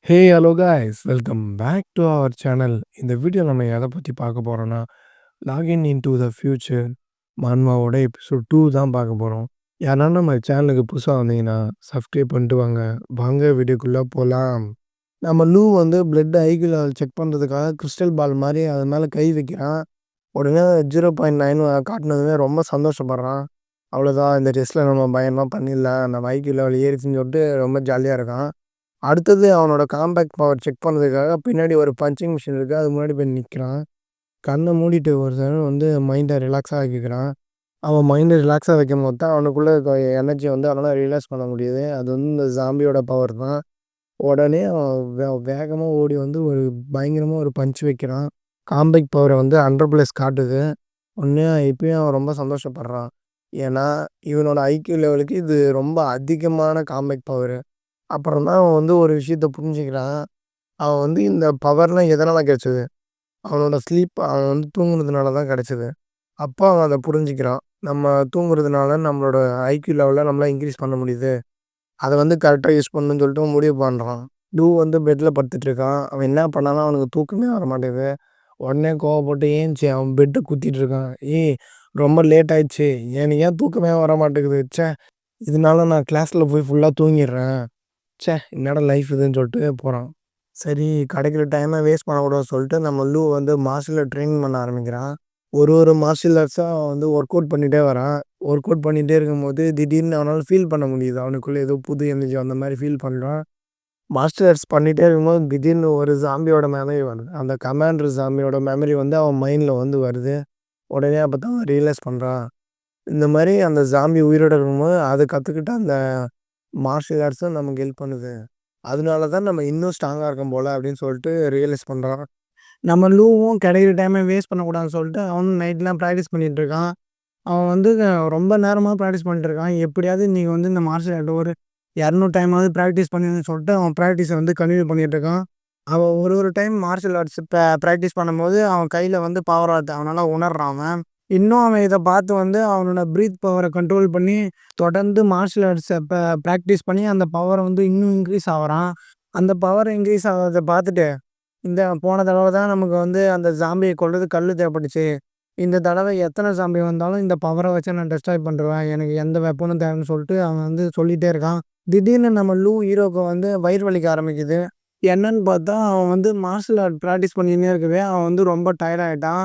Hello guys welcome back to our channel. இந்த video நம்ம எதை பற்றி பார்க்க போகிறோன்னா, login in to the future மன்வாவோட எபிசோட் 2 தான் பார்க்க போகிறோம். யாரா நம்ம சேனலுக்கு புதுசாக வந்தீங்கன்னா சப்ஸ்கிரைப் பண்ணிட்டு வாங்க. வாங்க வீடியோக்குள்ளே போகலாம். நம்ம லூ வந்து பிளட் ஐக்கில் செக் பண்ணுறதுக்காக கிறிஸ்டல் பால் மாதிரி அது மேலே கை வைக்கிறான். உடனே 0.9 காட்டினதுமே ரொம்ப சந்தோஷப்படுறான். அவ்வளோதான், இந்த டெஸ்ட்டில் நம்ம பயங்கரமாக பண்ணிடலாம், நம்ம ஐக்கியூ லெவல் ஏறிச்சுன்னு சொல்லிட்டு ரொம்ப ஜாலியாக இருக்கான். அடுத்தது அவனோட காம்பேக்ட் பவர் செக் பண்ணுறதுக்காக பின்னாடி ஒரு பஞ்சிங் மிஷின் இருக்குது, அது முன்னாடி போய் நிற்கிறான். கண்ணை மூடிட்டு ஒரு செகண்ட் வந்து மைண்டை ரிலாக்ஸாக ஆக்கிக்கிறான். அவன் மைண்டை ரிலாக்ஸாக வைக்கும் போது தான் அவனுக்குள்ளே இருக்க எனர்ஜி வந்து அவனால் ரிலாக்ஸ் பண்ண முடியுது. அது வந்து இந்த ஜாம்பியோட பவர் தான். உடனே அவன் வேகமாக ஓடி வந்து ஒரு பயங்கரமாக ஒரு பஞ்ச் வைக்கிறான். காம்பேக்ட் பவரை வந்து 100+ காட்டுது. உடனே இப்பயும் அவன் ரொம்ப சந்தோஷப்படுறான். ஏன்னா இவனோட ஐக்கியூ லெவலுக்கு இது ரொம்ப அதிகமான காம்பேக்ட் பவர். அப்புறம் தான் அவன் வந்து ஒரு விஷயத்த புரிஞ்சுக்கிறான். அவன் வந்து இந்த பவர்லாம் எதனால் கிடச்சிது, அவனோட அவன் வந்து தூங்குனதுனால தான் கிடச்சிது. அப்போ அவன் அதை புரிஞ்சுக்கிறான். நம்ம தூங்குறதுனால நம்மளோட ஐக்கியூ லெவலில் நம்மளால் இன்க்ரீஸ் பண்ண முடியுது. அதை வந்து கரெக்டாக யூஸ் பண்ணணும்னு சொல்லிட்டு முடிவு பண்ணுறான். லூ வந்து பெட்டில் படுத்துட்ருக்கான். அவன் என்ன பண்ணாலும் அவனுக்கு தூக்கமே வர மாட்டேங்குது. உடனே கோவப்பட்டு ஏஞ்சி அவன் பெட்டை குத்திட்டு இருக்கான். ரொம்ப லேட் ஆயிடுச்சு, எனக்கு ஏன் தூக்கமே வர மாட்டேங்குது, இதனால நான் கிளாஸில் போய் ஃபுல்லாக தூங்கிடுறேன், என்னடா லைஃப் இதுன்னு சொல்லிட்டு போகிறான். சரி, கிடைக்கிற டைமை வேஸ்ட் பண்ணக்கூடாதுன்னு சொல்லிட்டு நம்ம லூ வந்து மார்ஷியல் ட்ரெயினிங் பண்ண ஆரம்பிக்கிறான். ஒரு மார்ஷியல் ஆர்ட்ஸாக வந்து ஒர்க் அவுட் பண்ணிகிட்டே வரான். ஒர்க் அவுட் பண்ணிகிட்டே இருக்கும்போது திடீர்னு அவனால் ஃபீல் பண்ண முடியுது, அவனுக்குள்ளே ஏதோ புது எனர்ஜி அந்த மாதிரி ஃபீல் பண்ணுறான். மார்ஷியல் ஆர்ட்ஸ் பண்ணிகிட்டே இருக்கும்போது திடீர்னு ஒரு ஜாம்பியோட மெமரி வருது. அந்த கமாண்டர் ஜாம்பியோட மெமரி வந்து அவன் மைண்டில் வந்து வருது. உடனே அப்போ தான் அவன் ரியலைஸ் பண்ணுறான், இந்த மாதிரி அந்த ஜாம்பி உயிரோடு இருக்கும்போது அதை கற்றுக்கிட்ட அந்த மார்ஷியல் ஆர்ட்ஸும் நமக்கு ஹெல்ப் பண்ணுது. அதனால தான் நம்ம இன்னும் ஸ்ட்ராங்காக இருக்கோம் போல் அப்படின்னு சொல்லிட்டு ரியலைஸ் பண்ணுறான். நம்ம லூவும் கிடைக்கிற டைமை வேஸ்ட் பண்ணக்கூடாதுன்னு சொல்லிட்டு அவனும் நைட்லாம் ப்ராக்டிஸ் பண்ணிகிட்ருக்கான். அவன் வந்து ரொம்ப நேரமாக ப்ராக்டிஸ் பண்ணிட்டுருக்கான். எப்படியாவது இன்றைக்கி வந்து இந்த மார்ஷியல் ஆர்ட் ஒரு 200 டைமாவது ப்ராக்டிஸ் பண்ணின்னு சொல்லிட்டு அவன் ப்ராக்டிஸை வந்து கன்டினியூ பண்ணிகிட்ருக்கான். அவன் ஒரு டைம் மார்ஷியல் ஆர்ட்ஸ் ப்ராக்டிஸ் பண்ணும்போது அவன் கையில் வந்து பவர் ஆகுது, அவனால் உணர்றான். அவன் இன்னும் அவன் இதை பார்த்து வந்து அவனோட ப்ரீத் பவரை கண்ட்ரோல் பண்ணி தொடர்ந்து மார்ஷியல் ஆர்ட்ஸை ப்ராக்டிஸ் பண்ணி அந்த பவரை வந்து இன்னும் இன்க்ரீஸ் ஆகிறான். அந்த பவர் இன்க்ரீஸ் ஆகிறத பார்த்துட்டு, இந்த போன தடவை தான் நமக்கு வந்து அந்த ஜாம்பியை கொல்றது கல் தேவைப்பட்டுச்சு, இந்த தடவை எத்தனை ஜாம்பி வந்தாலும் இந்த பவரை வச்சு நான் டெஸ்ட்ராய் பண்ணுறேன், எனக்கு எந்த வெப்பனும் தேவைன்னு சொல்லிட்டு அவன் வந்து சொல்லிகிட்டே இருக்கான். திடீர்னு நம்ம லூ ஹீரோக்கு வந்து வயிறு வலிக்க ஆரம்பிக்குது. என்னன்னு பார்த்தா அவன் வந்து மார்ஷியல் ஆர்ட் ப்ராக்டிஸ் பண்ணினே இருக்கவே அவன் வந்து ரொம்ப டயர்டாகிட்டான்.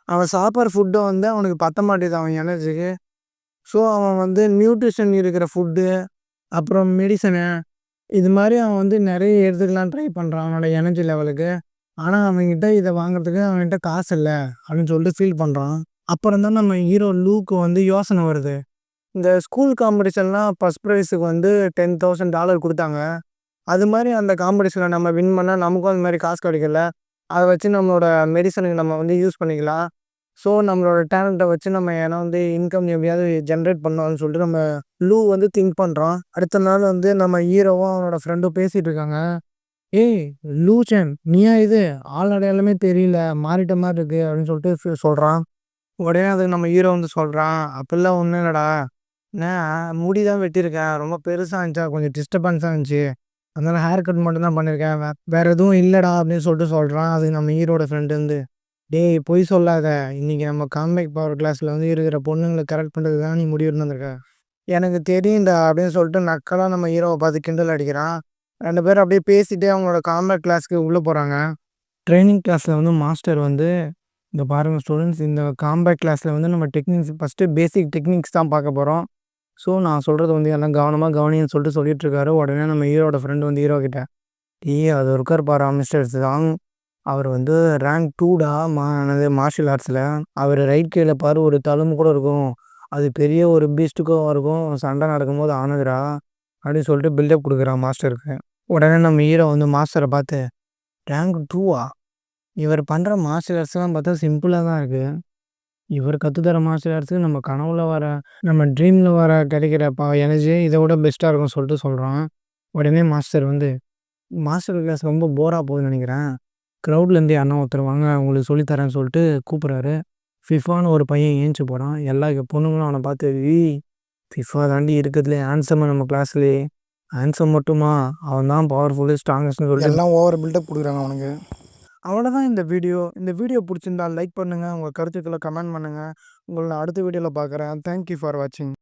அவன் சாப்பிட்ற ஃபுட்டை வந்து அவனுக்கு பத்த மாட்டேது அவன் எனர்ஜிக்கு. ஸோ அவன் வந்து நியூட்ரிஷன் இருக்கிற ஃபுட்டு, அப்புறம் மெடிசனு, இது மாதிரி அவன் வந்து நிறைய எடுத்துக்கலாம் ட்ரை பண்ணுறான் அவனோட எனர்ஜி லெவலுக்கு. ஆனால் அவன்கிட்ட இதை வாங்குறதுக்கு அவன்கிட்ட காசு இல்லை அப்படின்னு சொல்லிட்டு ஃபீல் பண்ணுறான். அப்புறம் தான் நம்ம ஹீரோ லூக்கு வந்து யோசனை வருது. இந்த ஸ்கூல் காம்படிஷன்லாம் ஃபஸ்ட் ப்ரைஸுக்கு வந்து $10,000 கொடுத்தாங்க. அது மாதிரி அந்த காம்படிஷனில் நம்ம வின் பண்ணால் நமக்கும் அது மாதிரி காசு கிடைக்கல. அதை வச்சு நம்மளோட மெடிசனுக்கு நம்ம வந்து யூஸ் பண்ணிக்கலாம். ஸோ நம்மளோட டேலண்ட்டை வச்சு நம்ம ஏன்னா வந்து இன்கம் எப்படியாவது ஜென்ரேட் பண்ணலாம்னு சொல்லிட்டு நம்ம லூ வந்து திங்க் பண்ணுறான். அடுத்த நாள் வந்து நம்ம ஹீரோவும் அவனோட ஃப்ரெண்டும் பேசிகிட்டு இருக்காங்க. ஏய் லூச்சன், நீயா இது, ஆள் அடையாளமே தெரியல, மாறிட்ட மாதிரி இருக்குது அப்படின்னு சொல்லிட்டு சொல்கிறான். உடனே அதுக்கு நம்ம ஹீரோ வந்து சொல்கிறான், அப்படிலாம் ஒன்றும் இல்லைடா, நான் முடி தான் வெட்டியிருக்கேன், ரொம்ப பெருசாக இருந்துச்சா, கொஞ்சம் டிஸ்டர்பன்ஸாக இருந்துச்சு, அதனால் ஹேர் கட் மட்டும் தான் பண்ணியிருக்கேன், வேறு எதுவும் இல்லைடா அப்படின்னு சொல்லிட்டு சொல்கிறான். அதுக்கு நம்ம ஹீரோட ஃப்ரெண்டு வந்து, டேய் பொய் சொல்லாத, இன்றைக்கி நம்ம காம்பேக்ட் பவர் கிளாஸில் வந்து இருக்கிற பொண்ணுங்களை கரெக்ட் பண்ணுறது தான் நீ முடிவு இருந்திருக்க, எனக்கு தெரியும்டா அப்படின்னு சொல்லிட்டு நக்கலாக நம்ம ஹீரோவை பார்த்து கிண்டல் அடிக்கிறான். 2 பேரும் அப்படியே பேசிகிட்டே அவங்களோட காம்பேக்ட் கிளாஸ்க்கு உள்ளே போகிறாங்க. ட்ரைனிங் கிளாஸில் வந்து மாஸ்டர் வந்து, இந்த பாருங்கள் ஸ்டூடெண்ட்ஸ், இந்த காம்பேக்ட் கிளாஸில் வந்து நம்ம டெக்னிக்ஸ் ஃபஸ்ட்டு பேசிக் டெக்னிக்ஸ் தான் பார்க்க போகிறோம். ஸோ நான் சொல்கிறது வந்து எல்லாம் கவனமாக கவனின்னு சொல்லிட்டு சொல்லிகிட்ருக்காரு. உடனே நம்ம ஹீரோட ஃப்ரெண்டு வந்து ஹீரோ கிட்ட, அது இருக்கார் பாரா மிஸ்டர் ஜாங், அவர் வந்து ரேங்க் 2டா மார்ஷியல் ஆர்ட்ஸில், அவர் ரைட் கையில் பாரு ஒரு தழும்பு கூட இருக்கும், அது பெரிய ஒரு பீஸ்ட்டுக்கும் இருக்கும், சண்டை நடக்கும்போது ஆனதுடா அப்படின்னு சொல்லிட்டு பில்டப் கொடுக்குறான் மாஸ்டருக்கு. உடனே நம்ம ஹீரோ வந்து மாஸ்டரை பார்த்து, ரேங்க் 2வா, இவர் பண்ணுற மார்ஷியல் ஆர்ட்ஸ்லாம் பார்த்தா சிம்பிளாக தான் இருக்குது, இவர் கற்றுத்தர மார்ஷியல் ஆர்ட்ஸுக்கு நம்ம கனவுல வர, நம்ம ட்ரீமில் வர கிடைக்கிற எனர்ஜியே இதை விட பெஸ்ட்டாக இருக்கும்னு சொல்லிட்டு சொல்கிறான். உடனே மாஸ்டர் வந்து, மாஸ்டர் கிளாஸ் ரொம்ப போராக போகுதுன்னு நினைக்கிறேன், க்ரௌட்லேருந்து யாருன்னா ஒருத்தர் வாங்க உங்களுக்கு சொல்லித்தரேன்னு சொல்லிட்டு கூப்பிட்றாரு. ஃபிஃபான்னு ஒரு பையன் ஏஞ்சி போகிறான். எல்லா பொண்ணுங்களும் அவனை பார்த்து, ஃபிஃபா தாண்டி இருக்கிறதுலே ஹேண்ட்ஸமாக நம்ம கிளாஸ்லேயே, ஹேண்ட்ஸம் மட்டுமா? அவன் தான் பவர்ஃபுல்லு, ஸ்ட்ராங்கஸ்ட்ன்னு சொல்லிட்டு எல்லாம் ஓவர் பில்டப் குடுக்குறாங்க அவனுங்க. அவ்வளோதான் இந்த வீடியோ. இந்த வீடியோ புடிச்சிருந்தா லைக் பண்ணுங்க. உங்க கருத்துக்கள கமெண்ட் பண்ணுங்க. உங்கள நான் அடுத்த வீடியோல பார்க்குறேன். தேங்க் யூ ஃபார் வாட்சிங்.